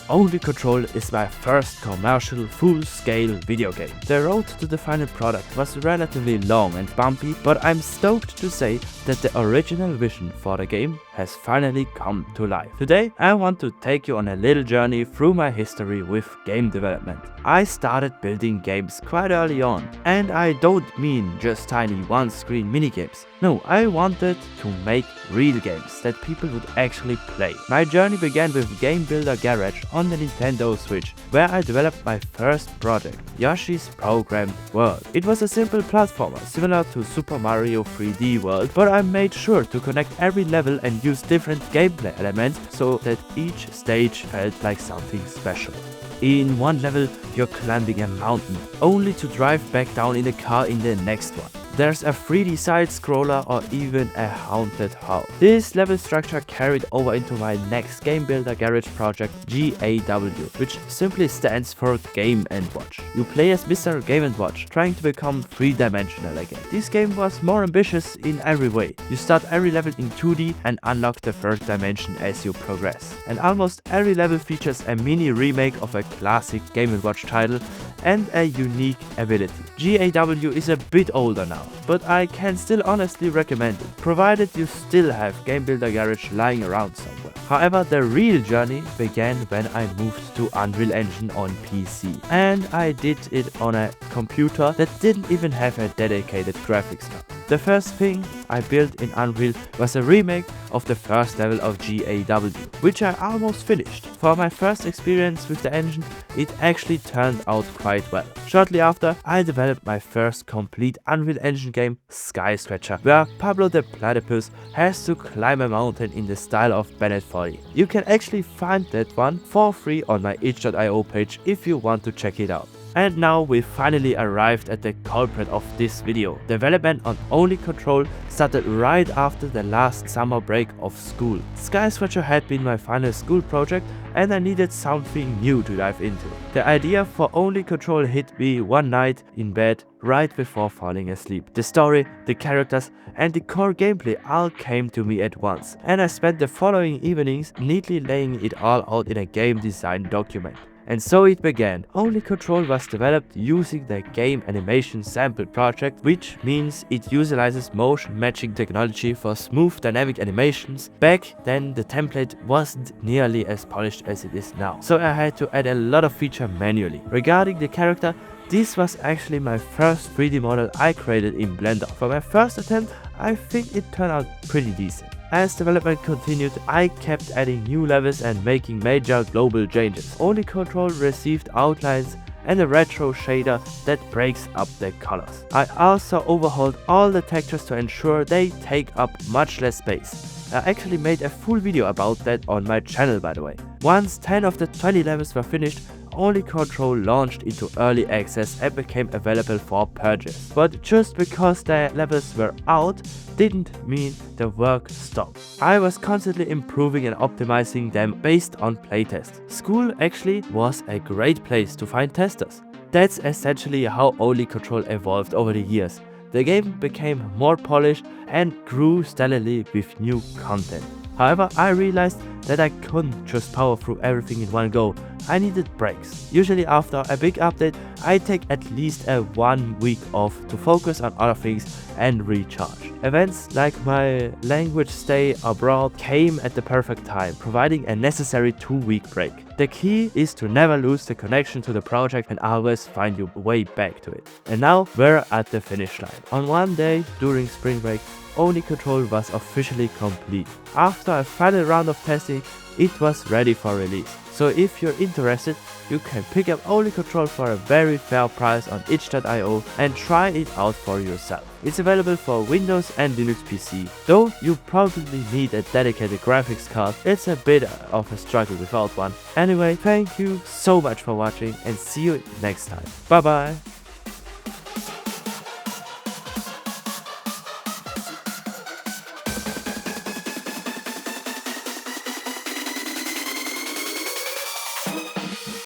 Only Control is my first commercial full-scale video game. The road to the final product was relatively long and bumpy, but I'm stoked to say that the original vision for the game has finally come to life. Today I want to take you on a little journey through my history with game development. I started building games quite early on, and I don't mean just tiny one-screen minigames. No, I wanted to make real games that people would actually play. My journey began with Game Builder Garage on the Nintendo Switch, where I developed my first project, Yoshi's Programmed World. It was a simple platformer similar to Super Mario 3D World, but I made sure to connect every level and use different gameplay elements so that each stage felt like something special. In one level, you're climbing a mountain, only to drive back down in a car in the next one. There's a 3D side-scroller or even a haunted house. This level structure carried over into my next Game Builder Garage project, GAW, which simply stands for Game & Watch. You play as Mr. Game & Watch, trying to become three-dimensional again. This game was more ambitious in every way. You start every level in 2D and unlock the third dimension as you progress. And almost every level features a mini remake of a classic Game & Watch title and a unique ability. GAW is a bit older now, but I can still honestly recommend it, provided you still have Game Builder Garage lying around somewhere. However, the real journey began when I moved to Unreal Engine on PC, and I did it on a computer that didn't even have a dedicated graphics card. The first thing I built in Unreal was a remake of the first level of GAW, which I almost finished. For my first experience with the engine, it actually turned out quite well. Shortly after, I developed my first complete Unreal Engine game, Skyscracher, where Pablo the Platypus has to climb a mountain in the style of Bennett 40. You can actually find that one for free on my itch.io page if you want to check it out. And now we finally arrived at the culprit of this video. Development on Only Control started right after the last summer break of school. Skyscracher had been my final school project and I needed something new to dive into. The idea for Only Control hit me one night in bed right before falling asleep. The story, the characters and the core gameplay all came to me at once, and I spent the following evenings neatly laying it all out in a game design document. And so it began. Only Control was developed using the Game Animation Sample project, which means it utilizes motion matching technology for smooth dynamic animations. Back then the template wasn't nearly as polished as it is now, so I had to add a lot of features manually. Regarding the character, this was actually my first 3D model I created in Blender. For my first attempt, I think it turned out pretty decent. As development continued, I kept adding new levels and making major global changes. Only Control received outlines and a retro shader that breaks up the colors. I also overhauled all the textures to ensure they take up much less space. I actually made a full video about that on my channel, by the way. Once 10 of the 20 levels were finished, Only Control launched into early access and became available for purchase. But just because the levels were out didn't mean the work stopped. I was constantly improving and optimizing them based on playtests. School actually was a great place to find testers. That's essentially how Only Control evolved over the years. The game became more polished and grew steadily with new content. However, I realized that I couldn't just power through everything in one go. I needed breaks. Usually after a big update, I take at least a 1 week off to focus on other things and recharge. Events like my language stay abroad came at the perfect time, providing a necessary 2-week break. The key is to never lose the connection to the project and always find your way back to it. And now we're at the finish line. On one day during spring break, Only Control was officially complete. After a final round of testing, it was ready for release. So if you're interested, you can pick up Only Control for a very fair price on itch.io and try it out for yourself. It's available for Windows and Linux PC. Though you probably need a dedicated graphics card, it's a bit of a struggle without one. Anyway, thank you so much for watching and see you next time. Bye bye!